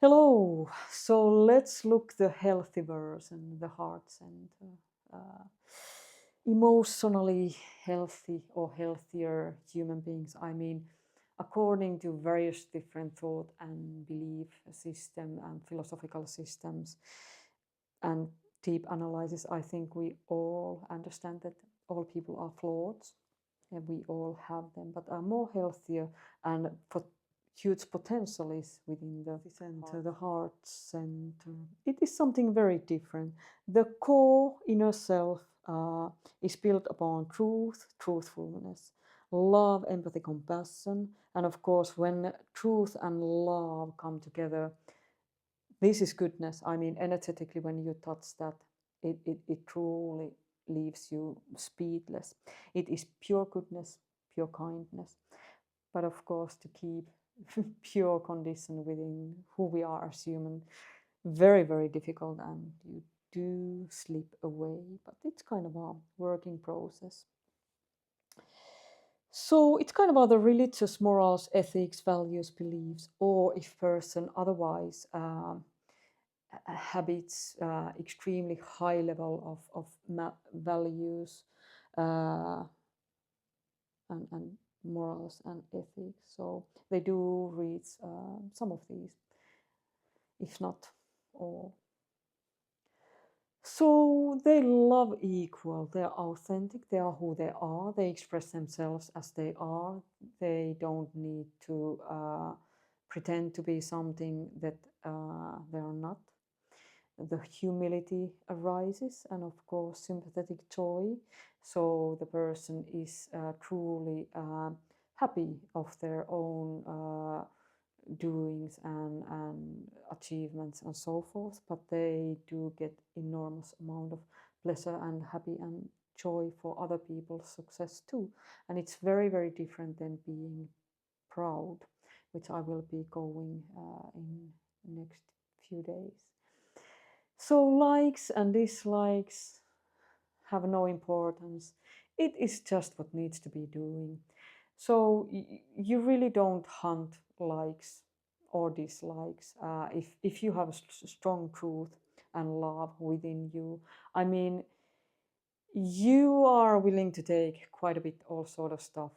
Hello. So let's look the healthy version, the heart center. Emotionally healthy or healthier human beings. I mean, according to various different thought and belief system and philosophical systems and deep analysis, I think we all understand that all people are flawed and we all have them, but are more healthier and huge potential is within the center, the heart center. It is something very different. The core inner self is built upon truth, truthfulness, love, empathy, compassion, and of course, when truth and love come together, this is goodness. I mean, energetically, when you touch that, it truly leaves you speechless. It is pure goodness, pure kindness. But of course, to keep pure condition within who we are as human, very, very difficult, and you do slip away. But it's kind of a working process. So it's kind of other religious morals, ethics, values, beliefs, or if person otherwise habits, extremely high level of values uh, and morals and ethics. So they do read some of these, if not all. So they love equal, they're authentic, they are who they are, they express themselves as they are, they don't need to pretend to be something that they are not. The humility arises, and of course sympathetic joy, so the person is truly happy of their own doings and achievements and so forth, but they do get enormous amount of pleasure and happy and joy for other people's success too. And it's very, very different than being proud, which I will be going in next few days. So likes and dislikes have no importance. It is just what needs to be doing. So you really don't hunt likes or dislikes if you have a strong truth and love within you. I mean, you are willing to take quite a bit all sort of stuff.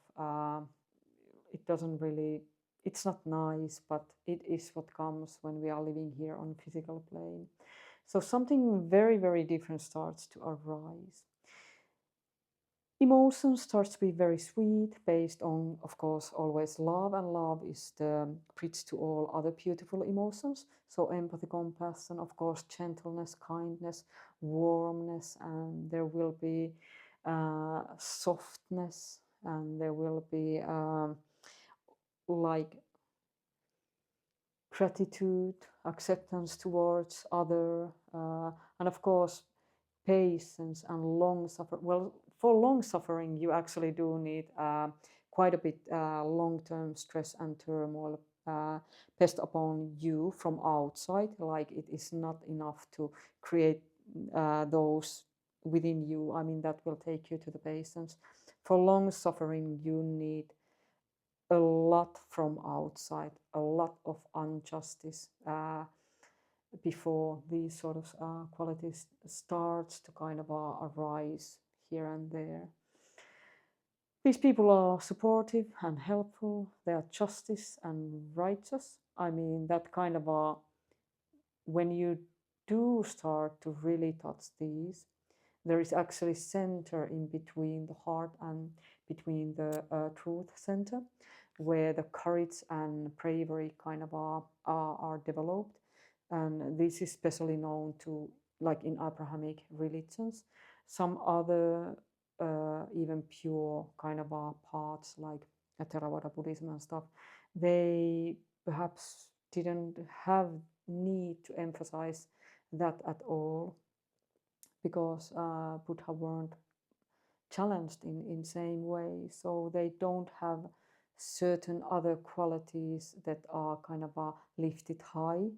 It doesn't really, it's not nice, but it is what comes when we are living here on physical plane. So something very, very different starts to arise. Emotion starts to be very sweet, based on, of course, always love, and love is the bridge to all other beautiful emotions. So empathy, compassion, of course, gentleness, kindness, warmness, and there will be softness, and there will be like gratitude, acceptance towards other, and of course patience and long suffering. Well, for long suffering, you actually do need quite a bit long-term stress and turmoil pressed upon you from outside. Like it is not enough to create those within you. I mean, that will take you to the patience. For long suffering, you need a lot from outside, a lot of injustice before these sort of qualities starts to kind of arise here and there. These people are supportive and helpful. They are justice and righteous. I mean, that kind of when you do start to really touch these, there is actually center in between the heart and between the truth center, where the courage and bravery kind of are developed. And this is especially known to, like in Abrahamic religions. Some other even pure kind of parts, like Theravada Buddhism and stuff, they perhaps didn't have need to emphasize that at all, because Buddha weren't challenged in same way, so they don't have certain other qualities that are kind of lifted high,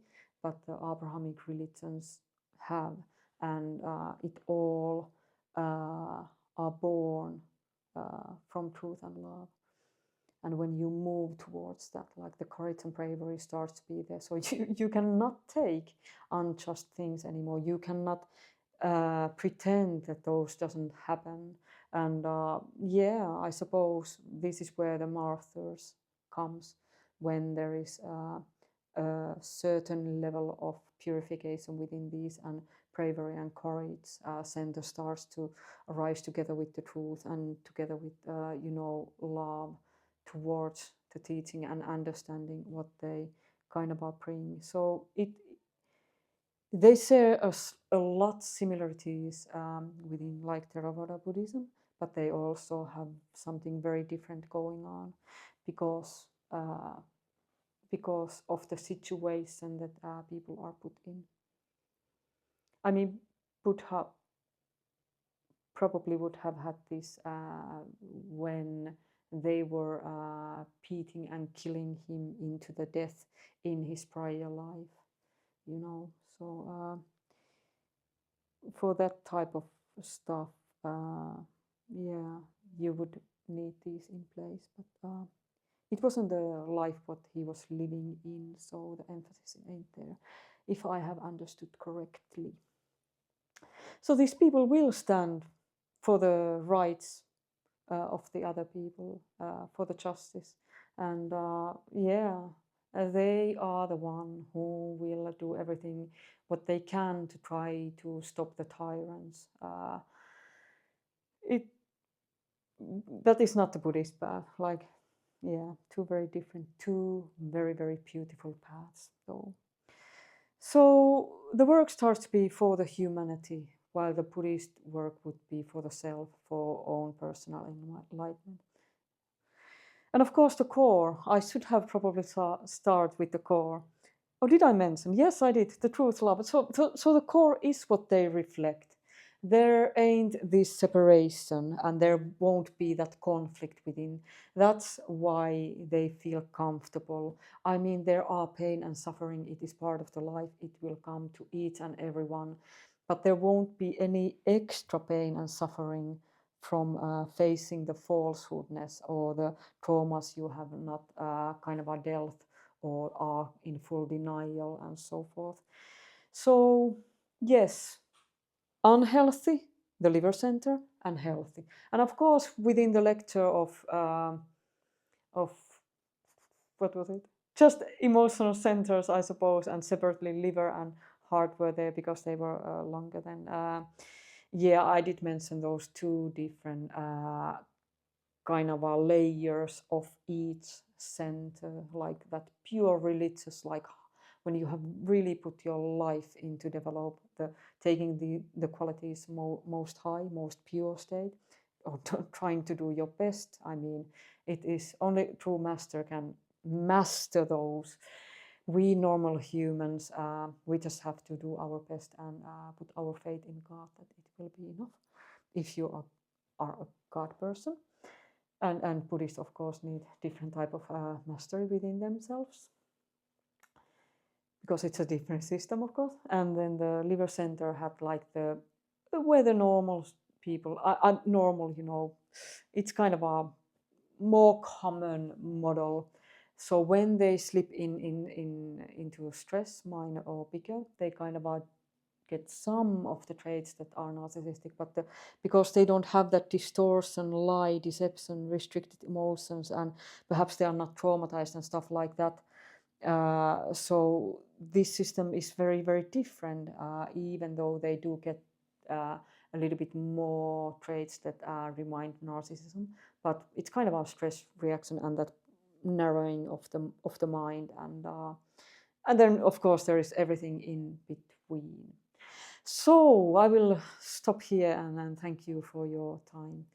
but the Abrahamic religions have, and it all are born from truth and love. And when you move towards that, like the courage and bravery starts to be there. So you cannot take unjust things anymore. You cannot pretend that those doesn't happen. And yeah, I suppose this is where the martyrs comes, when there is a certain level of purification within these, and bravery and courage center starts to arise together with the truth and together with love towards the teaching and understanding what they kind of bring. So they share a lot similarities within like Theravada Buddhism, but they also have something very different going on because of the situation that people are put in. I mean, Buddha probably would have had this when they were beating and killing him into the death in his prior life, So for that type of stuff, yeah, you would need these in place. But it wasn't the life what he was living in, so the emphasis ain't there, if I have understood correctly. So these people will stand for the rights of the other people, for the justice. And they are the one who will do everything what they can to try to stop the tyrants. That is not the Buddhist path. Like, yeah, two very different, two very, very beautiful paths, though. So the work starts to be for the humanity, while the Buddhist work would be for the self, for own personal enlightenment. And of course, the core. I should have probably start with the core. Oh, did I mention? Yes, I did. The truth, love. So the core is what they reflect. There ain't this separation, and there won't be that conflict within. That's why they feel comfortable. I mean, there are pain and suffering. It is part of the life. It will come to each and everyone. But there won't be any extra pain and suffering from facing the falsehoodness or the traumas you have not kind of dealt or are in full denial and so forth. So yes, unhealthy, the liver center, and healthy. And of course, within the lecture of what was it? Just emotional centers, I suppose, and separately liver and heart were there because they were longer than. Yeah, I did mention those two different kind of layers of each center, like that pure religious, like when you have really put your life into develop taking the qualities most high, most pure state, or trying to do your best. I mean, it is only true master can master those. We normal humans, we just have to do our best and put our faith in God that it will be enough. If you are a God person. And Buddhists, of course, need different type of mastery within themselves because it's a different system, of course. And then the liver center had like where the normal people are normal, it's kind of a more common model. So when they slip into stress, minor or bigger, they kind of get some of the traits that are narcissistic, but because they don't have that distortion, lie, deception, restricted emotions, and perhaps they are not traumatized and stuff like that. So this system is very, very different, even though they do get a little bit more traits that remind narcissism, but it's kind of a stress reaction and that narrowing of the mind, and then of course there is everything in between. So I will stop here and thank you for your time.